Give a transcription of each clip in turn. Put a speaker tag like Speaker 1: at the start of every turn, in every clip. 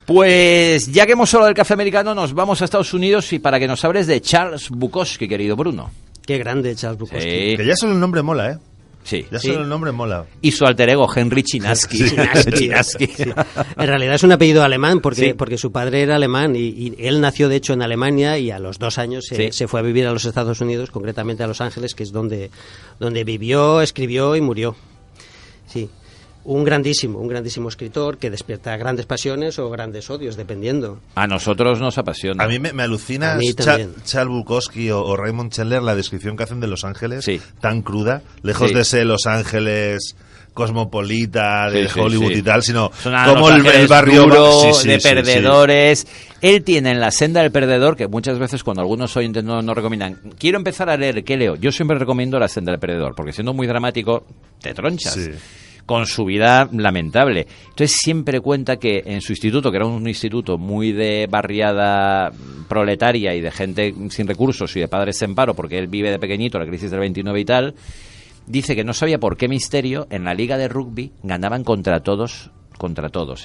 Speaker 1: Pues ya que hemos hablado del café americano, nos vamos a Estados Unidos y para que nos hables de Charles Bukowski, querido Bruno.
Speaker 2: Qué grande Charles Bukowski.
Speaker 1: Sí.
Speaker 3: Que ya solo el nombre mola, ¿eh?
Speaker 1: Sí.
Speaker 3: Ya solo el nombre mola.
Speaker 1: Y su alter ego, Henry Chinaski. Chinaski.
Speaker 2: Sí. En realidad es un apellido alemán porque su padre era alemán y él nació de hecho en Alemania y a los 2 años se fue a vivir a los Estados Unidos, concretamente a Los Ángeles, que es donde vivió, escribió y murió. Sí. Un grandísimo escritor que despierta grandes pasiones o grandes odios, dependiendo.
Speaker 1: A nosotros nos apasiona.
Speaker 3: A mí me alucina Charles Bukowski o Raymond Chandler, la descripción que hacen de Los Ángeles, tan cruda, lejos de ser Los Ángeles cosmopolita de Hollywood y tal, sino como el barrio
Speaker 1: duro, de perdedores. Él tiene en La senda del perdedor, que muchas veces cuando algunos oyentes no recomiendan, quiero empezar a leer, ¿qué leo? Yo siempre recomiendo La senda del perdedor, porque siendo muy dramático, te tronchas. Sí. Con su vida lamentable. Entonces siempre cuenta que en su instituto, que era un instituto muy de barriada proletaria y de gente sin recursos y de padres en paro, porque él vive de pequeñito, la crisis del 29 y tal, dice que no sabía por qué misterio en la liga de rugby ganaban contra todos.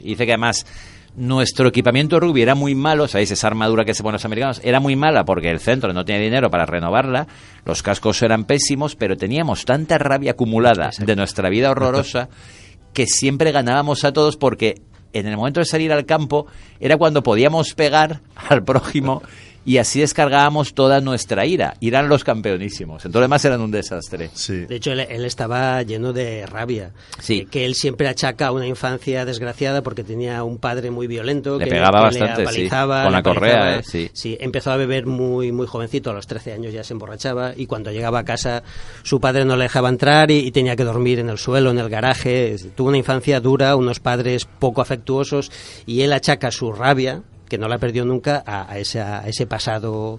Speaker 1: Y dice que además nuestro equipamiento de rugby era muy malo, ¿sabéis? Esa armadura que se ponen los americanos era muy mala porque el centro no tenía dinero para renovarla, los cascos eran pésimos, pero teníamos tanta rabia acumulada de nuestra vida horrorosa que siempre ganábamos a todos porque en el momento de salir al campo era cuando podíamos pegar al prójimo y así descargábamos toda nuestra ira. Eran los campeonísimos. En todo lo demás eran un desastre.
Speaker 2: Sí. De hecho, él estaba lleno de rabia. Sí. Que él siempre achaca a una infancia desgraciada porque tenía un padre muy violento.
Speaker 1: Le pegaba bastante,
Speaker 2: le apalizaba,
Speaker 1: con la correa.
Speaker 2: Sí, empezó a beber muy jovencito. A los 13 años ya se emborrachaba y cuando llegaba a casa su padre no le dejaba entrar y tenía que dormir en el suelo, en el garaje. Tuvo una infancia dura, unos padres poco afectuosos y él achaca su rabia, que no la perdió nunca, a ese pasado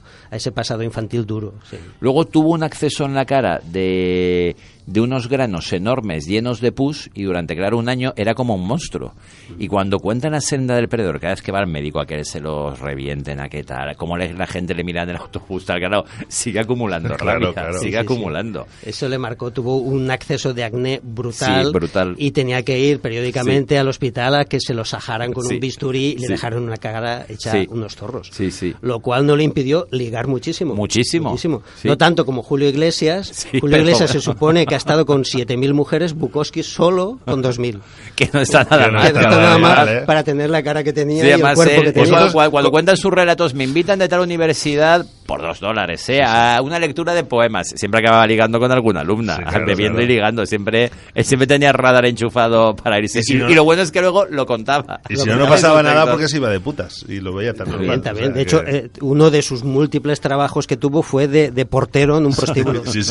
Speaker 2: infantil duro. Sí.
Speaker 1: Luego tuvo un acceso en la cara de unos granos enormes llenos de pus y durante, claro, un año era como un monstruo. Y cuando cuentan La senda del perdedor, cada vez que va al médico a que se los revienten, a qué tal, como la gente le mira en el autobús, tal, claro, sigue acumulando rabia, sigue acumulando.
Speaker 2: Sí. Eso le marcó, tuvo un acceso de acné brutal. Y tenía que ir periódicamente al hospital a que se lo sajaran con un bisturí y le dejaron una cara hecha unos zorros. Lo cual no le impidió ligar muchísimo.
Speaker 1: Muchísimo.
Speaker 2: Sí. No tanto como Julio Iglesias. Julio Iglesias se supone que ha estado con 7.000 mujeres, Bukowski solo con 2.000.
Speaker 1: Que no está nada
Speaker 2: mal para tener la cara que tenía y el cuerpo que tenía.
Speaker 1: Cuando cuentan sus relatos, me invitan de tal universidad por $2, a una lectura de poemas. Siempre acababa ligando con alguna alumna, bebiendo y ligando. Siempre tenía radar enchufado para irse. Y lo bueno es que luego lo contaba.
Speaker 3: Y si no pasaba nada porque se iba de putas. Y lo veía tan normal.
Speaker 2: También. De hecho, uno de sus múltiples trabajos que tuvo fue de portero en un prostíbulo.
Speaker 3: Sí.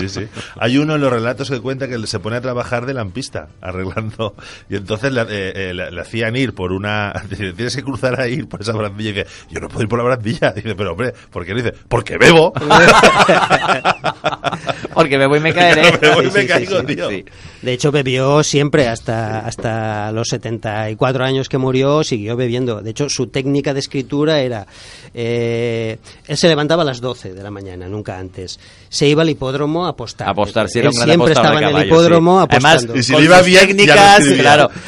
Speaker 3: Hay uno en los relatos que cuenta que se pone a trabajar de lampista, arreglando. Y entonces le hacían ir por una... Dice, tienes que cruzar a ir por esa barandilla. Y dice, yo no puedo ir por la barandilla. Dice, pero hombre, ¿por qué? Dice, porque bebo.
Speaker 1: Porque bebo y me caeré.
Speaker 3: Tío.
Speaker 2: Sí. De hecho, bebió siempre hasta los 74 años que murió, siguió bebiendo. De hecho, su técnica de escritura era... él se levantaba a las 12 de la mañana, nunca antes. Se iba al hipódromo a apostar.
Speaker 1: Sí, era un gran
Speaker 2: siempre estaba en el hipódromo apostando.
Speaker 1: Además, y si con sus técnicas,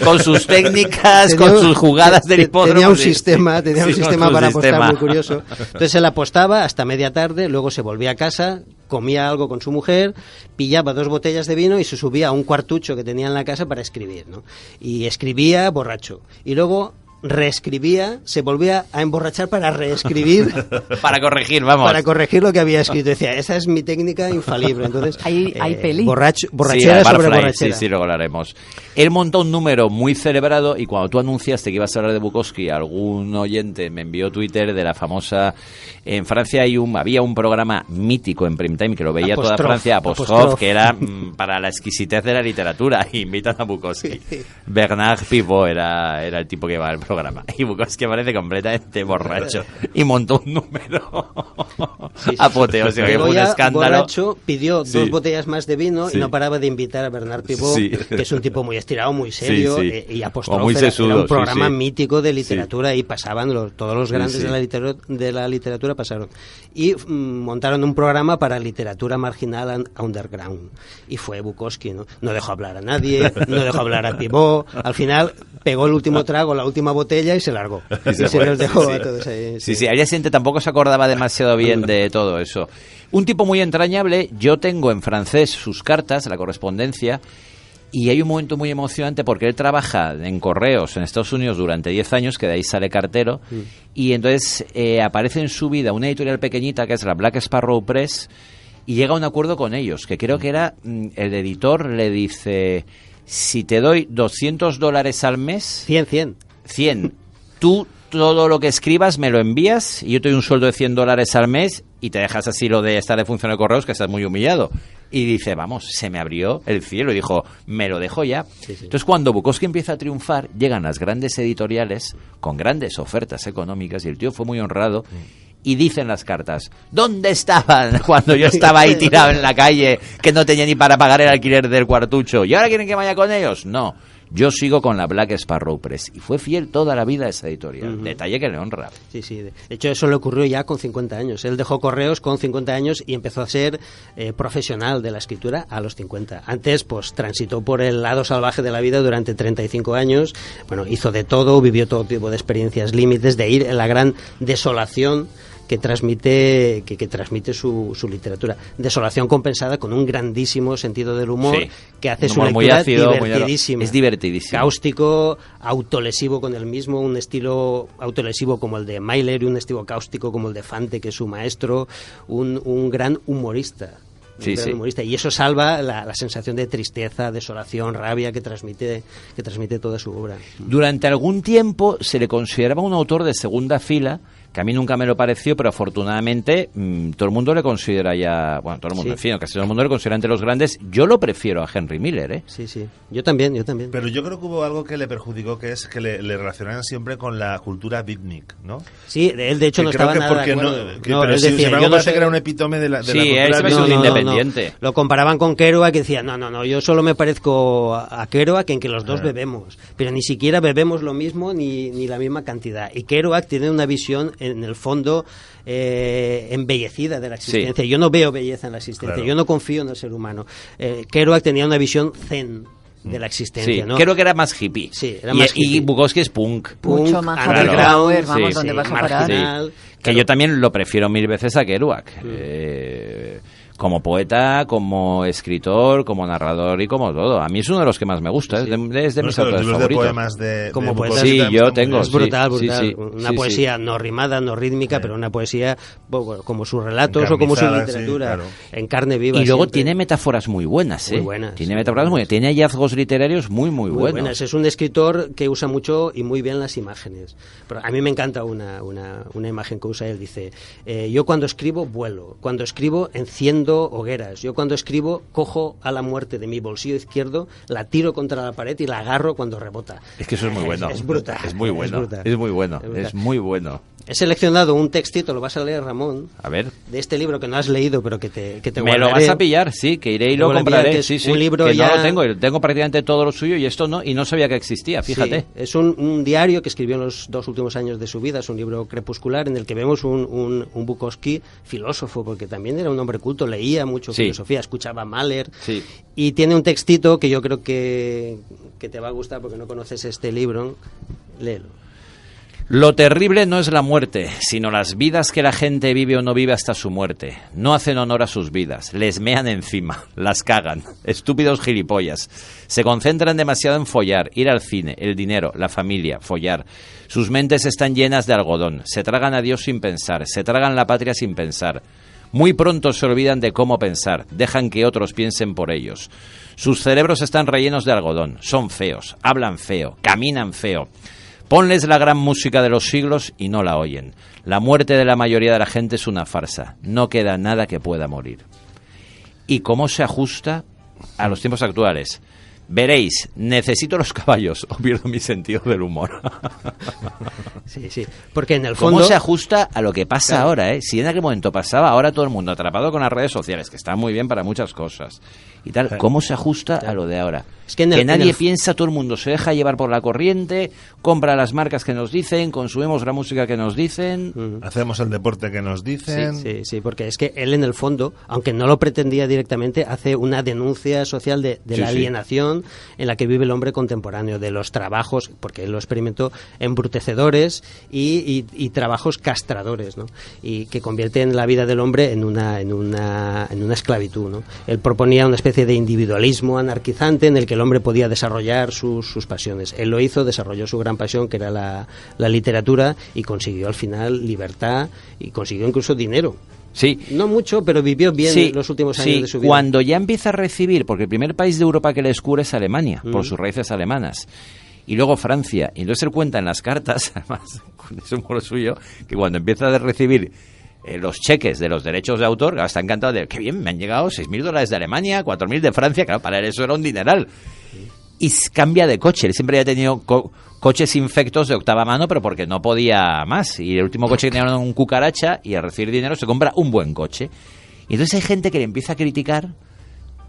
Speaker 1: con sus técnicas, con sus jugadas del hipódromo.
Speaker 2: Tenía un sistema para apostar muy curioso. Entonces él apostaba hasta media tarde, luego se volvía a casa, comía algo con su mujer, pillaba 2 botellas de vino y se subía a un cuartucho que tenía en la casa para escribir, ¿no? Y escribía borracho. Y luego reescribía, se volvía a emborrachar para reescribir.
Speaker 1: Para corregir, vamos.
Speaker 2: Para corregir lo que había escrito. Decía, esa es mi técnica infalible. Entonces,
Speaker 4: hay peli.
Speaker 2: Borrachera sobre borrachera.
Speaker 1: Sí, luego lo haremos. Él montó un número muy celebrado y cuando tú anunciaste que ibas a hablar de Bukowski, algún oyente me envió Twitter de la famosa... En Francia había un programa mítico en Primetime que lo veía toda Francia, Apostrophe, que era para la exquisitez de la literatura. Invitan a Bukowski. Bernard Pivot era el tipo que iba al programa. Y Bukowski parece completamente borracho. Y montó un número apoteósico, que fue un escándalo.
Speaker 2: Borracho, pidió 2 botellas más de vino y no paraba de invitar a Bernard Pivot, que es un tipo muy estirado, muy serio, y Apostrophe era un programa mítico de literatura y pasaban todos los grandes de la literatura pasaron. Y montaron un programa para literatura marginal underground. Y fue Bukowski, ¿no? No dejó hablar a nadie, no dejó hablar a Pivot. Al final pegó el último trago, la última botella botella y se largó. Y se los dejó a todos ahí.
Speaker 1: Sí, al día siguiente tampoco se acordaba demasiado bien de todo eso. Un tipo muy entrañable. Yo tengo en francés sus cartas, la correspondencia, y hay un momento muy emocionante porque él trabaja en correos en Estados Unidos durante 10 años, que de ahí sale cartero, y entonces aparece en su vida una editorial pequeñita que es la Black Sparrow Press, y llega a un acuerdo con ellos, que creo que era, el editor le dice, si te doy $200 al mes... 100. Tú todo lo que escribas me lo envías y yo te doy un sueldo de $100 al mes y te dejas así lo de estar de función de correos, que estás muy humillado. Y dice, vamos, se me abrió el cielo y dijo, me lo dejo ya. Sí. Entonces, cuando Bukowski empieza a triunfar, llegan las grandes editoriales con grandes ofertas económicas y el tío fue muy honrado. Y dicen las cartas, ¿dónde estaban cuando yo estaba ahí tirado en la calle, que no tenía ni para pagar el alquiler del cuartucho? ¿Y ahora quieren que vaya con ellos? No. Yo sigo con la Black Sparrow Press y fue fiel toda la vida a esa editorial. Detalle que le honra.
Speaker 2: Sí. De hecho, eso le ocurrió ya con 50 años. Él dejó correos con 50 años y empezó a ser profesional de la escritura a los 50. Antes, pues, transitó por el lado salvaje de la vida durante 35 años. Bueno, hizo de todo, vivió todo tipo de experiencias límites, de ir en la gran desolación que transmite su literatura. Desolación compensada con un grandísimo sentido del humor, que hace su lectura divertidísima.
Speaker 1: Es divertidísimo.
Speaker 2: Cáustico, autolesivo con el mismo, un estilo autolesivo como el de Mailer y un estilo cáustico como el de Fante, que es su maestro, un gran humorista. Humorista, y eso salva la sensación de tristeza, desolación, rabia que transmite toda su obra.
Speaker 1: Durante algún tiempo se le consideraba un autor de segunda fila, que a mí nunca me lo pareció, pero afortunadamente todo el mundo le considera ya, bueno, todo el mundo, en fin, casi todo el mundo le considera entre los grandes. Yo lo prefiero a Henry Miller, ¿eh?
Speaker 2: Sí, yo también.
Speaker 3: Pero yo creo que hubo algo que le perjudicó, que es que le relacionaban siempre con la cultura beatnik, ¿no?
Speaker 2: Sí, él de hecho no estaba nada de acuerdo.
Speaker 3: Pero él decía, yo no sé que era un epítome de la cultura
Speaker 1: independiente.
Speaker 2: No. Lo comparaban con Kerouac, que decía, no, yo solo me parezco a Kerouac en que los dos bebemos, pero ni siquiera bebemos lo mismo ni la misma cantidad. Y Kerouac tiene una visión, en el fondo, embellecida de la existencia. Yo no veo belleza en la existencia, yo no confío en el ser humano. Kerouac tenía una visión zen de la existencia, ¿no?
Speaker 1: Creo que era más hippie.
Speaker 2: Sí, era más hippie.
Speaker 1: Y Bukowski es punk.
Speaker 4: Mucho más underground, vamos, ¿dónde vas a parar?
Speaker 1: Que yo también lo prefiero 1000 veces a Kerouac. Como poeta, como escritor, como narrador y como todo. A mí es uno de los que más me gusta, es de mis autores favoritos.
Speaker 2: Como poeta,
Speaker 1: sí, yo tengo.
Speaker 2: Es brutal.
Speaker 1: Sí,
Speaker 2: una poesía no rimada, no rítmica, pero una poesía como sus relatos o como su literatura, en carne viva.
Speaker 1: Y luego
Speaker 2: siempre.
Speaker 1: tiene metáforas muy buenas, ¿eh?
Speaker 2: Muy buenas.
Speaker 1: Tiene metáforas muy buenas. Tiene hallazgos literarios muy buenos.
Speaker 2: Es un escritor que usa mucho y muy bien las imágenes. Pero a mí me encanta una imagen que usa él. Dice, yo cuando escribo vuelo, cuando escribo enciendo hogueras, yo cuando escribo cojo a la muerte de mi bolsillo izquierdo, la tiro contra la pared y la agarro cuando rebota.
Speaker 1: Es que eso es muy bueno.
Speaker 2: Es brutal.
Speaker 1: Es muy bueno. Es muy bueno.
Speaker 2: He seleccionado un textito, lo vas a leer, Ramón.
Speaker 1: A ver.
Speaker 2: De este libro que no has leído, pero que te
Speaker 1: Me lo vas a pillar, sí, que iré y lo compraré. Sí.
Speaker 2: Un libro
Speaker 1: que
Speaker 2: ya...
Speaker 1: no lo tengo prácticamente todo lo suyo y esto no, y no sabía que existía, fíjate.
Speaker 2: Sí, es un diario que escribió en los 2 últimos años de su vida, es un libro crepuscular en el que vemos un Bukowski filósofo, porque también era un hombre culto, leía mucho filosofía, escuchaba Mahler, y tiene un textito que yo creo que te va a gustar porque no conoces este libro. Léelo.
Speaker 1: Lo terrible no es la muerte, sino las vidas que la gente vive o no vive hasta su muerte. No hacen honor a sus vidas, les mean encima, las cagan. Estúpidos gilipollas. Se concentran demasiado en follar, ir al cine, el dinero, la familia, follar. Sus mentes están llenas de algodón, se tragan a Dios sin pensar, se tragan la patria sin pensar. Muy pronto se olvidan de cómo pensar, dejan que otros piensen por ellos. Sus cerebros están rellenos de algodón, son feos, hablan feo, caminan feo. Ponles la gran música de los siglos y no la oyen. La muerte de la mayoría de la gente es una farsa. No queda nada que pueda morir. ¿Y cómo se ajusta a los tiempos actuales? Veréis, necesito los caballos o pierdo mi sentido del humor.
Speaker 2: Sí, porque en el fondo...
Speaker 1: ¿Cómo se ajusta a lo que pasa ahora, eh? Si en aquel momento pasaba, ahora todo el mundo atrapado con las redes sociales, que está muy bien para muchas cosas y tal, ¿cómo se ajusta a lo de ahora?
Speaker 2: Es
Speaker 1: que nadie piensa, todo el mundo se deja llevar por la corriente, compra las marcas que nos dicen, consumimos la música que nos dicen.
Speaker 3: Hacemos el deporte que nos dicen.
Speaker 2: Sí, porque es que él en el fondo, aunque no lo pretendía directamente, hace una denuncia social de la alienación en la que vive el hombre contemporáneo, de los trabajos, porque él lo experimentó, embrutecedores y trabajos castradores, ¿no? Y que convierten la vida del hombre en una esclavitud, ¿no? Él proponía una especie de individualismo anarquizante en el que el hombre podía desarrollar sus pasiones. Él lo hizo, desarrolló su gran pasión, que era la literatura, y consiguió al final libertad y consiguió incluso dinero.
Speaker 1: Sí.
Speaker 2: No mucho, pero vivió bien los últimos años de su vida.
Speaker 1: Cuando ya empieza a recibir, porque el primer país de Europa que le descubre es Alemania, por sus raíces alemanas. Y luego Francia. Y entonces él cuenta en las cartas, además, con eso es lo suyo, que cuando empieza a recibir los cheques de los derechos de autor, está encantado de, qué bien, me han llegado $6.000 de Alemania, 4.000 de Francia, claro, para él eso era un dineral. Y cambia de coche, él siempre había tenido coches infectos de octava mano, pero porque no podía más. Y el último coche que tenía era un cucaracha, y al recibir dinero se compra un buen coche. Y entonces hay gente que le empieza a criticar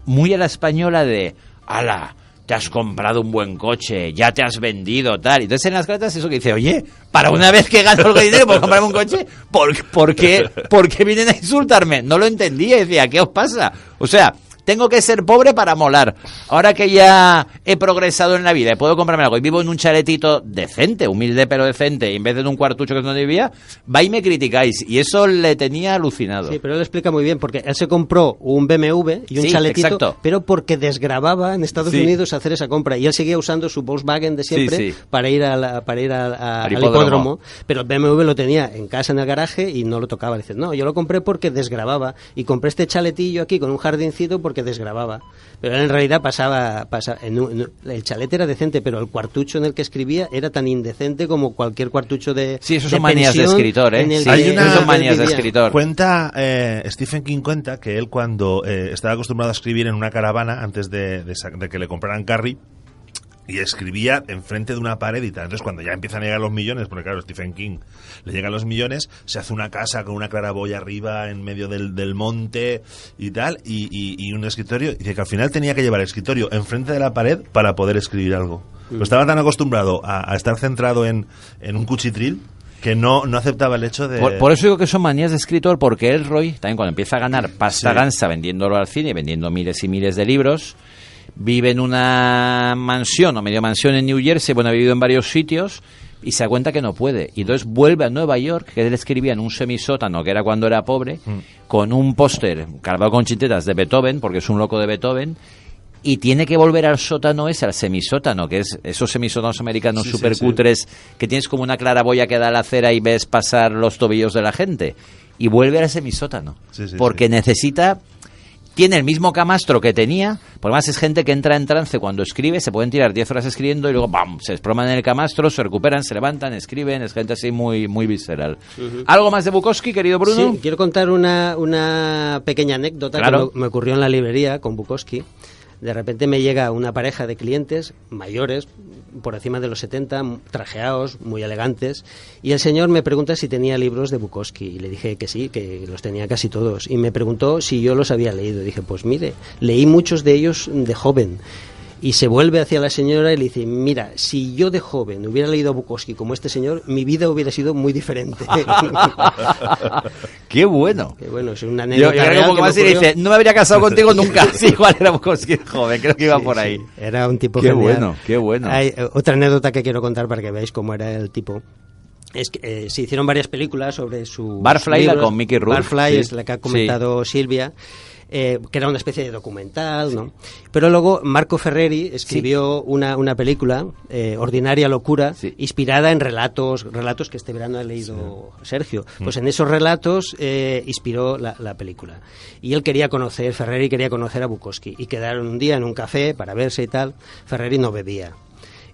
Speaker 1: muy a la española de, ¡hala! Te has comprado un buen coche, ya te has vendido, tal. Y entonces en las cartas eso que dice, oye, para una vez que gano algo de dinero por comprarme un coche, ¿por qué vienen a insultarme? No lo entendía, decía, ¿qué os pasa? O sea, tengo que ser pobre para molar. Ahora que ya he progresado en la vida y puedo comprarme algo y vivo en un chaletito decente, humilde pero decente, y en vez de en un cuartucho que es donde vivía, va y me criticáis. Y eso le tenía alucinado.
Speaker 2: Sí, pero él lo explica muy bien, porque él se compró un BMW y un chaletito,
Speaker 1: exacto.
Speaker 2: Pero porque desgrababa en Estados Unidos hacer esa compra. Y él seguía usando su Volkswagen de siempre para ir al hipódromo. Pero el BMW lo tenía en casa, en el garaje, y no lo tocaba. Dice, no, yo lo compré porque desgrababa. Y compré este chaletillo aquí con un jardincito porque desgrababa. Pero él en realidad pasaba el chalet era decente, pero el cuartucho en el que escribía era tan indecente como cualquier cuartucho de
Speaker 1: Sí, eso son manías de escritor, ¿eh? Son manías de escritor.
Speaker 3: Cuenta, Stephen King cuenta que él cuando estaba acostumbrado a escribir en una caravana antes de que le compraran Carrie, y escribía enfrente de una pared y tal. Entonces, cuando ya empiezan a llegar los millones, porque claro, Stephen King le llegan los millones, se hace una casa con una claraboya arriba en medio del monte y tal, y un escritorio. Y dice que al final tenía que llevar el escritorio enfrente de la pared para poder escribir algo. Pero estaba tan acostumbrado a estar centrado en un cuchitril que no aceptaba el hecho de...
Speaker 1: Por eso digo que son manías de escritor, porque Elroy, también cuando empieza a ganar pasta gansa vendiéndolo al cine, vendiendo miles y miles de libros, vive en una mansión o medio mansión en New Jersey, bueno, ha vivido en varios sitios, y se da cuenta que no puede. Y entonces vuelve a Nueva York, que él escribía en un semisótano, que era cuando era pobre, con un póster cargado con chintetas de Beethoven, porque es un loco de Beethoven, y tiene que volver al sótano ese, al semisótano, que es esos semisótanos americanos supercutres, que tienes como una claraboya que da a la acera y ves pasar los tobillos de la gente. Y vuelve al semisótano, porque necesita... Tiene el mismo camastro que tenía, por más es gente que entra en trance cuando escribe, se pueden tirar 10 horas escribiendo y luego ¡bam!, se desploman en el camastro, se recuperan, se levantan, escriben, es gente así muy, muy visceral. ¿Algo más de Bukowski, querido Bruno?
Speaker 2: Sí, quiero contar una pequeña anécdota que me ocurrió en la librería con Bukowski. De repente me llega una pareja de clientes mayores, por encima de los 70, trajeados, muy elegantes, y el señor me pregunta si tenía libros de Bukowski, y le dije que sí, que los tenía casi todos, y me preguntó si yo los había leído, y dije, pues mire, leí muchos de ellos de joven. Y se vuelve hacia la señora y le dice, mira, si yo de joven hubiera leído a Bukowski como este señor, mi vida hubiera sido muy diferente.
Speaker 1: ¡Qué bueno!
Speaker 2: Qué bueno, es una anécdota
Speaker 1: yo creo que un poco más y le dice, no me habría casado contigo nunca. Sí, igual era Bukowski joven, creo que iba por ahí.
Speaker 2: Era un tipo
Speaker 1: qué
Speaker 2: genial.
Speaker 1: Bueno, qué bueno.
Speaker 2: Hay otra anécdota que quiero contar para que veáis cómo era el tipo. Es que se hicieron varias películas sobre su
Speaker 1: Barfly, la con Mickey Rourke.
Speaker 2: Barfly es la que ha comentado Silvia. Que era una especie de documental, ¿no? Pero luego Marco Ferreri escribió una película, Ordinaria Locura, inspirada en relatos que este verano ha leído Sergio. Pues en esos relatos inspiró la película. Y él Ferreri quería conocer a Bukowski. Y quedaron un día en un café para verse y tal. Ferreri no bebía.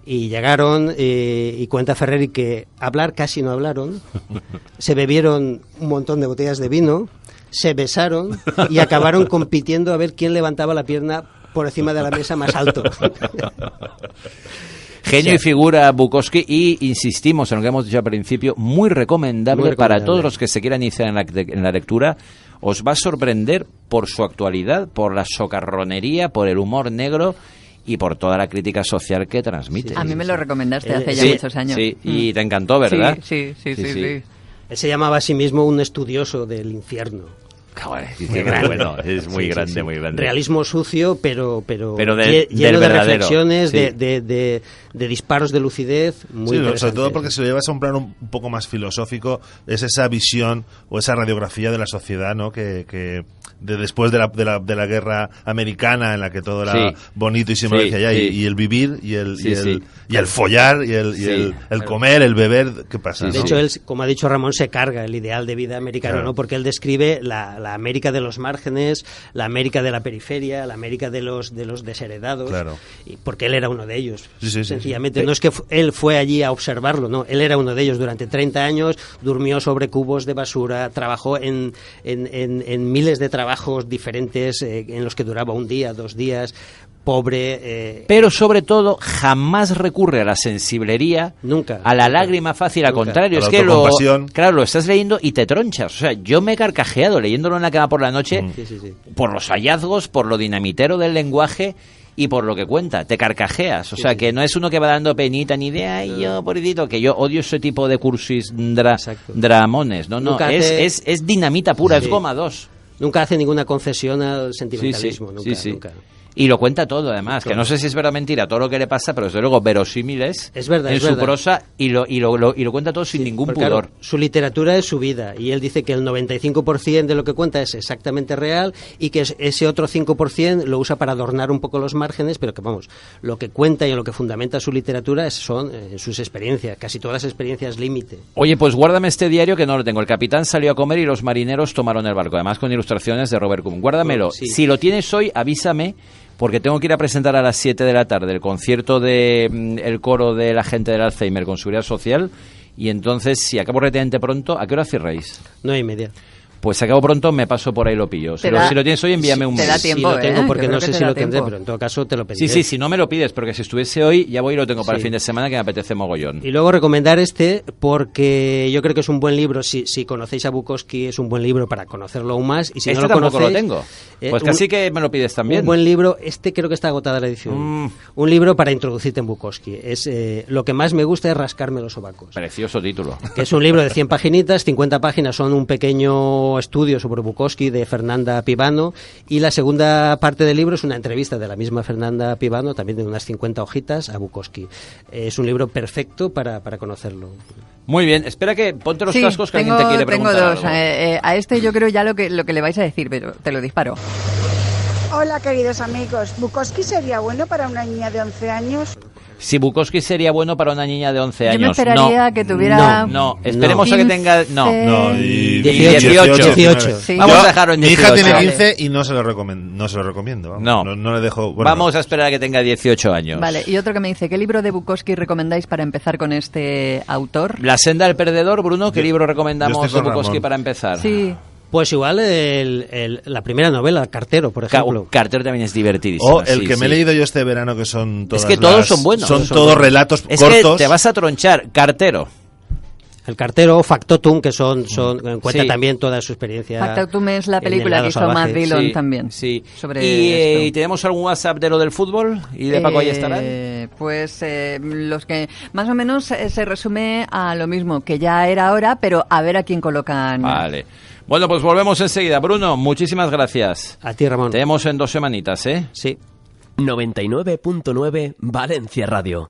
Speaker 2: Y llegaron y cuenta Ferreri que hablar casi no hablaron. Se bebieron un montón de botellas de vino. Se besaron y acabaron compitiendo a ver quién levantaba la pierna por encima de la mesa más alto.
Speaker 1: Genio y figura Bukowski, y insistimos en lo que hemos dicho al principio, muy recomendable para todos los que se quieran iniciar en la lectura. Os va a sorprender por su actualidad, por la socarronería, por el humor negro y por toda la crítica social que transmite.
Speaker 4: Sí, a mí me lo recomendaste hace ya muchos años.
Speaker 1: Sí, y te encantó, ¿verdad?
Speaker 4: Sí.
Speaker 2: Él se llamaba a sí mismo un estudioso del infierno.
Speaker 1: Bueno, es muy grande, muy grande.
Speaker 2: Realismo sucio, pero
Speaker 1: lleno
Speaker 2: de
Speaker 1: verdadero.
Speaker 2: Reflexiones, de disparos de lucidez muy interesantes.
Speaker 3: Sobre todo porque si lo llevas a un plano un poco más filosófico, es esa visión o esa radiografía de la sociedad, ¿no? Que después de la guerra americana, en la que todo era bonito y siempre decía allá, y el vivir y el follar y el comer, el beber, ¿qué pasa?
Speaker 2: De hecho, él, como ha dicho Ramón, se carga el ideal de vida americano, ¿no? Porque él describe la América de los márgenes, la América de la periferia, la América de los desheredados, y porque él era uno de ellos. Sencillamente, no es que él fue allí a observarlo, no, él era uno de ellos durante 30 años, durmió sobre cubos de basura, trabajó en miles de trabajos diferentes en los que duraba un día, 2 días, pobre.
Speaker 1: Pero sobre todo, jamás recurre a la sensiblería,
Speaker 2: nunca,
Speaker 1: a la lágrima fácil, al contrario, es que lo estás leyendo y te tronchas. O sea, yo me he carcajeado leyéndolo en la cama por la noche, por los hallazgos, por lo dinamitero del lenguaje y por lo que cuenta, te carcajeas. O sea, que no es uno que va dando penita ni de, ay, yo, pobrecito, que yo odio ese tipo de cursis dramones. No, es dinamita pura, es goma 2.
Speaker 2: Nunca hace ninguna concesión al sentimentalismo, nunca.
Speaker 1: Y lo cuenta todo, además, que no sé si es verdad o mentira todo lo que le pasa, pero desde luego verosímiles
Speaker 2: es verdad,
Speaker 1: en su prosa y lo cuenta todo sin ningún pudor.
Speaker 2: Claro, su literatura es su vida, y él dice que el 95% de lo que cuenta es exactamente real y que ese otro 5% lo usa para adornar un poco los márgenes, pero que vamos, lo que cuenta y lo que fundamenta su literatura son sus experiencias, casi todas las experiencias límite.
Speaker 1: Oye, pues guárdame este diario que no lo tengo. El capitán salió a comer y los marineros tomaron el barco, además con ilustraciones de Robert Kuhn. Guárdamelo. Si lo tienes hoy, avísame, porque tengo que ir a presentar a las 7 de la tarde el concierto de el coro de la gente del Alzheimer con Seguridad Social, y entonces, si acabo relativamente pronto, ¿a qué hora cierráis?
Speaker 2: 9:30.
Speaker 1: Pues acabo pronto, me paso por ahí, lo pillo. Si lo tienes hoy, envíame un mail.
Speaker 4: Te da tiempo,
Speaker 2: lo tengo, porque no sé si lo tendré, pero en todo caso te lo pediré.
Speaker 1: Sí, si no me lo pides, porque si estuviese hoy, ya voy y lo tengo para el fin de semana, que me apetece mogollón.
Speaker 2: Y luego recomendar porque yo creo que es un buen libro, si conocéis a Bukowski, es un buen libro para conocerlo aún más, y si no lo conocéis...
Speaker 1: lo tengo. Pues casi que me lo pides también.
Speaker 2: Un buen libro, creo que está agotada la edición. Un libro para introducirte en Bukowski. Lo que más me gusta es Rascarme los sobacos.
Speaker 1: Precioso título.
Speaker 2: Que es un libro de 100 paginitas, 50 páginas son un pequeño estudio sobre Bukowski de Fernanda Pivano, y la segunda parte del libro es una entrevista de la misma Fernanda Pivano, también de unas 50 hojitas, a Bukowski. Es un libro perfecto para conocerlo.
Speaker 1: Muy bien, espera que ponte los cascos que alguien te quiere preguntar.
Speaker 4: Tengo dos. A este yo creo ya lo que le vais a decir, pero te lo disparo.
Speaker 5: Hola, queridos amigos. ¿Bukowski sería bueno para una niña de 11 años?
Speaker 1: Si Bukowski sería bueno para una niña de 11 años.
Speaker 4: Yo me esperaría que tuviera...
Speaker 1: No, esperemos a que tenga... No,
Speaker 2: 18.
Speaker 1: Sí. Vamos a dejarlo en 18.
Speaker 3: Mi hija tiene 15 y no se lo recomiendo.
Speaker 1: No
Speaker 3: le dejo...
Speaker 1: Vamos a esperar a que tenga 18 años.
Speaker 4: Vale, y otro que me dice, ¿qué libro de Bukowski recomendáis para empezar con este autor?
Speaker 1: La senda del perdedor, Bruno, ¿qué libro recomendamos de Bukowski para empezar?
Speaker 4: Sí.
Speaker 2: Pues igual la primera novela, Cartero, por ejemplo.
Speaker 1: Cartero también es divertidísimo.
Speaker 3: O el que me he leído yo este verano, que son todas...
Speaker 1: Es que todos son buenos.
Speaker 3: Son todos relatos cortos.
Speaker 1: Es que te vas a tronchar. Cartero.
Speaker 2: El Cartero, Factotum, que cuenta también toda su experiencia.
Speaker 4: Factotum es la película que hizo Matt Dillon también.
Speaker 1: Sí.
Speaker 4: Sobre
Speaker 1: ¿Y tenemos algún WhatsApp de lo del fútbol? ¿Y de Paco Ayestarán?
Speaker 4: Pues los que más o menos se resume a lo mismo, que ya era hora, pero a ver a quién colocan.
Speaker 1: Vale. Bueno, pues volvemos enseguida. Bruno, muchísimas gracias.
Speaker 2: A ti, Ramón.
Speaker 1: Te vemos en 2 semanitas, ¿eh?
Speaker 2: Sí.
Speaker 6: 99.9 Valencia Radio.